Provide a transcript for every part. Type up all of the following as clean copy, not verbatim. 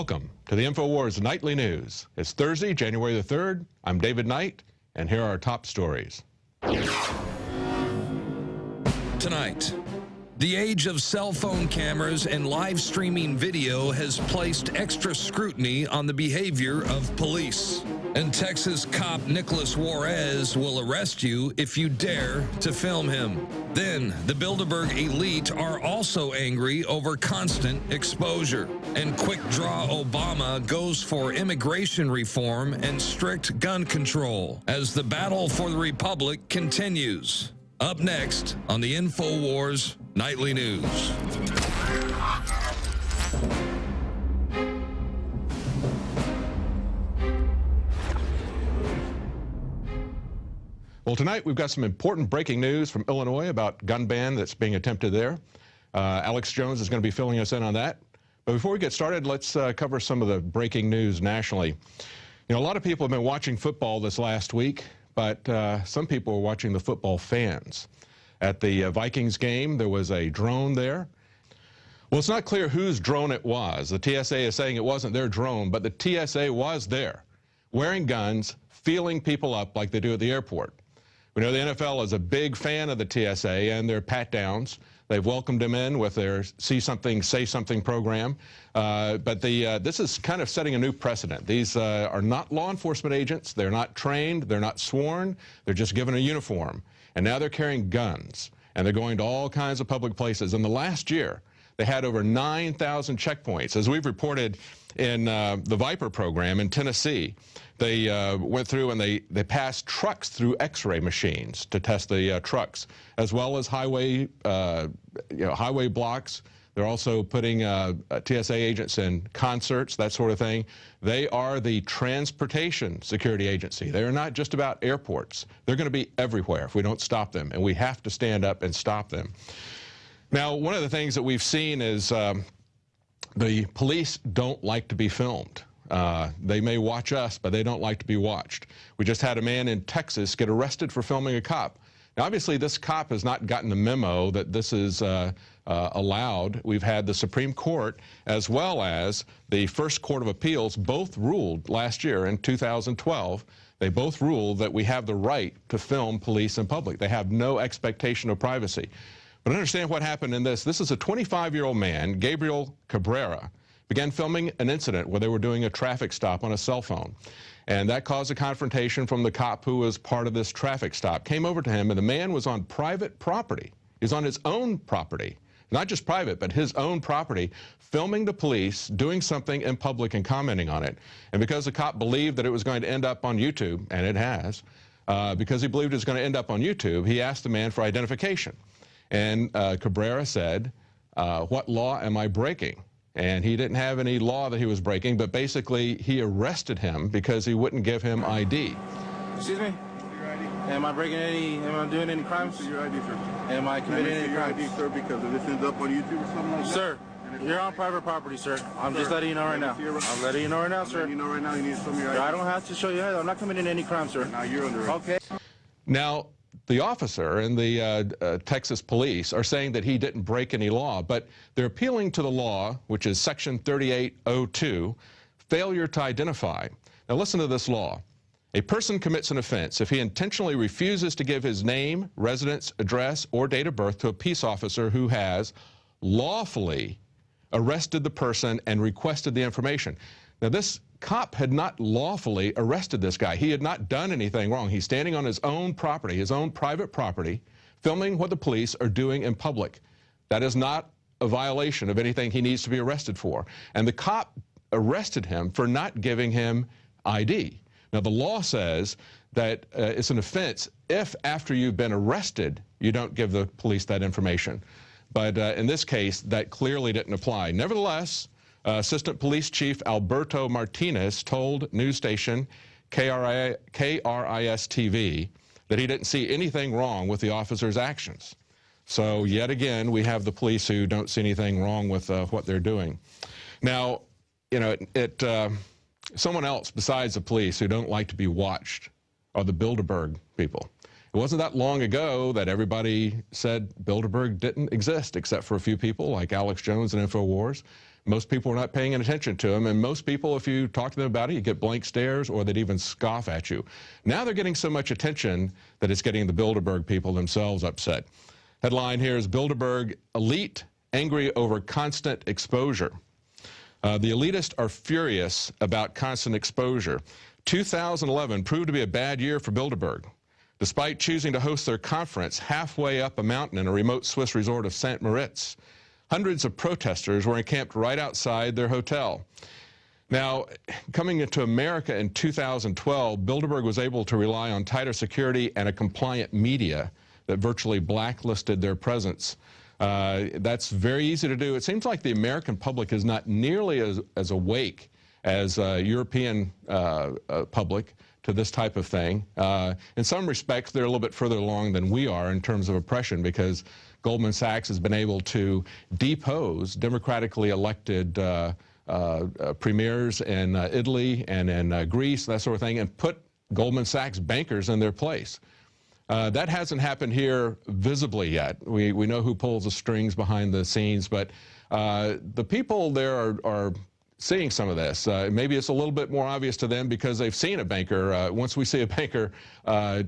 Welcome to the InfoWars Nightly News. It's Thursday, January the 3rd. I'm David Knight, and here are our top stories. Tonight, the age of cell phone cameras and live streaming video has placed extra scrutiny on the behavior of police. And Texas cop Nicholas Juarez will arrest you if you dare to film him. Then, the Bilderberg elite are also angry over constant exposure. And Quick Draw Obama goes for immigration reform and strict gun control as the battle for the Republic continues. Up next on the InfoWars Nightly News. Well, tonight we've got some important breaking news from Illinois about gun ban that's being attempted there. Alex Jones is going to be filling us in on that. But before we get started, let's cover some of the breaking news nationally. You know, a lot of people have been watching football this last week, but some people were watching the football fans. At the Vikings game, there was a drone there. Well, it's not clear whose drone it was. The TSA is saying it wasn't their drone, but the TSA was there, wearing guns, feeling people up like they do at the airport. We know the NFL is a big fan of the TSA and their pat-downs. They've welcomed them in with their See Something, Say Something program. But this is kind of setting a new precedent. These are not law enforcement agents. They're not trained. They're not sworn. They're just given a uniform. And now they're carrying guns. And they're going to all kinds of public places. In the last year, they had over 9,000 checkpoints. As we've reported in the Viper program in Tennessee, they went through and they passed trucks through X-ray machines to test the trucks, as well as highway blocks. They're also putting TSA agents in concerts, that sort of thing. They are the transportation security agency. They're not just about airports. They're going to be everywhere if we don't stop them, and we have to stand up and stop them. Now, one of the things that we've seen is the police don't like to be filmed. They may watch us, but they don't like to be watched. We just had a man in Texas get arrested for filming a cop. Now, obviously, this cop has not gotten the memo that this is allowed. We've had the Supreme Court as well as the First Court of Appeals both ruled last year in 2012. They both ruled that we have the right to film police in public. They have no expectation of privacy. But understand what happened in this. This is a 25-year-old man, Gabriel Cabrera, began filming an incident where they were doing a traffic stop on a cell phone. And that caused a confrontation from the cop who was part of this traffic stop. Came over to him, and the man was on private property. He's on his own property. Not just private, but his own property, filming the police, doing something in public and commenting on it. And because the cop believed that it was going to end up on YouTube, and it has, because he believed it was going to end up on YouTube, he asked the man for identification. And Cabrera said, what law am I breaking? And he didn't have any law that he was breaking, but basically he arrested him because he wouldn't give him ID. Excuse me? Am I breaking any, am I doing any crimes? Your ID, sir. Am I committing any crimes? Your ID, sir, because if this ends up on YouTube or something like that. Sir, you're on private property, sir. I'm just letting you know right now. I'm letting you know right now, sir. You know right now you need to show me your ID. I don't have to show you anything. I'm not committing any crimes, sir. Now you're under arrest. Okay. Now, the officer and the Texas police are saying that he didn't break any law, but they're appealing to the law, which is Section 3802, failure to identify. Now listen to this law. A person commits an offense if he intentionally refuses to give his name, residence, address, or date of birth to a peace officer who has lawfully arrested the person and requested the information. Now, this cop had not lawfully arrested this guy. He had not done anything wrong. He's standing on his own property, his own private property, filming what the police are doing in public. That is not a violation of anything he needs to be arrested for. And the cop arrested him for not giving him ID. Now, the law says that it's an offense if, after you've been arrested, you don't give the police that information. But in this case, that clearly didn't apply. Nevertheless, Assistant Police Chief Alberto Martinez told news station KRIS-TV that he didn't see anything wrong with the officer's actions. So yet again, we have the police who don't see anything wrong with what they're doing. Now, you know, someone else besides the police who don't like to be watched are the Bilderberg people. It wasn't that long ago that everybody said Bilderberg didn't exist except for a few people like Alex Jones and InfoWars. Most people were not paying attention to him, and most people, if you talk to them about it, you get blank stares or they'd even scoff at you. Now they're getting so much attention that it's getting the Bilderberg people themselves upset. Headline here is Bilderberg elite angry over constant exposure. The elitists are furious about constant exposure. 2011 proved to be a bad year for Bilderberg. Despite choosing to host their conference halfway up a mountain in a remote Swiss resort of St. Moritz, hundreds of protesters were encamped right outside their hotel. Now, coming into America in 2012, Bilderberg was able to rely on tighter security and a compliant media that virtually blacklisted their presence. That's very easy to do. It seems like the American public is not nearly as awake as European public to this type of thing. In some respects, they're a little bit further along than we are in terms of oppression, because Goldman Sachs has been able to depose democratically elected premiers in Italy and in Greece, that sort of thing, and put Goldman Sachs bankers in their place. That hasn't happened here visibly yet. We know who pulls the strings behind the scenes, but the people there are seeing some of this. Maybe it's a little bit more obvious to them because they've seen a banker. Once we see a banker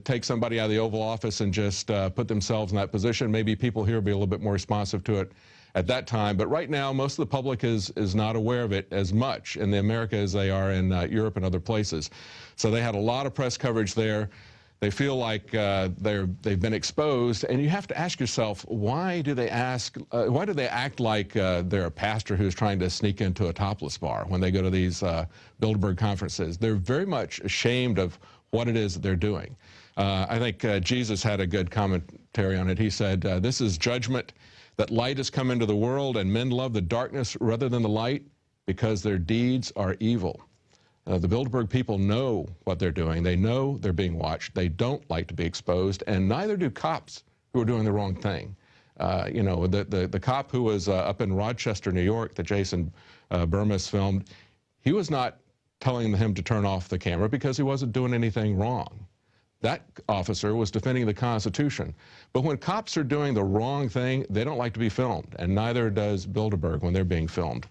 take somebody out of the Oval Office and just put themselves in that position, maybe people here will be a little bit more responsive to it at that time. But right now, most of the public is not aware of it as much in America as they are in Europe and other places. So they had a lot of press coverage there. They feel like they've been exposed, and you have to ask yourself, why do they act like they're a pastor who's trying to sneak into a topless bar when they go to these Bilderberg conferences? They're very much ashamed of what it is that they're doing. I think Jesus had a good commentary on it. He said, this is judgment, that light has come into the world, and men love the darkness rather than the light because their deeds are evil. The Bilderberg people know what they're doing. They know they're being watched. They don't like to be exposed, and neither do cops who are doing the wrong thing. You know, the cop who was up in Rochester, New York, that Jason Burmis filmed, he was not telling him to turn off the camera because he wasn't doing anything wrong. That officer was defending the Constitution. But when cops are doing the wrong thing, they don't like to be filmed, and neither does Bilderberg when they're being filmed.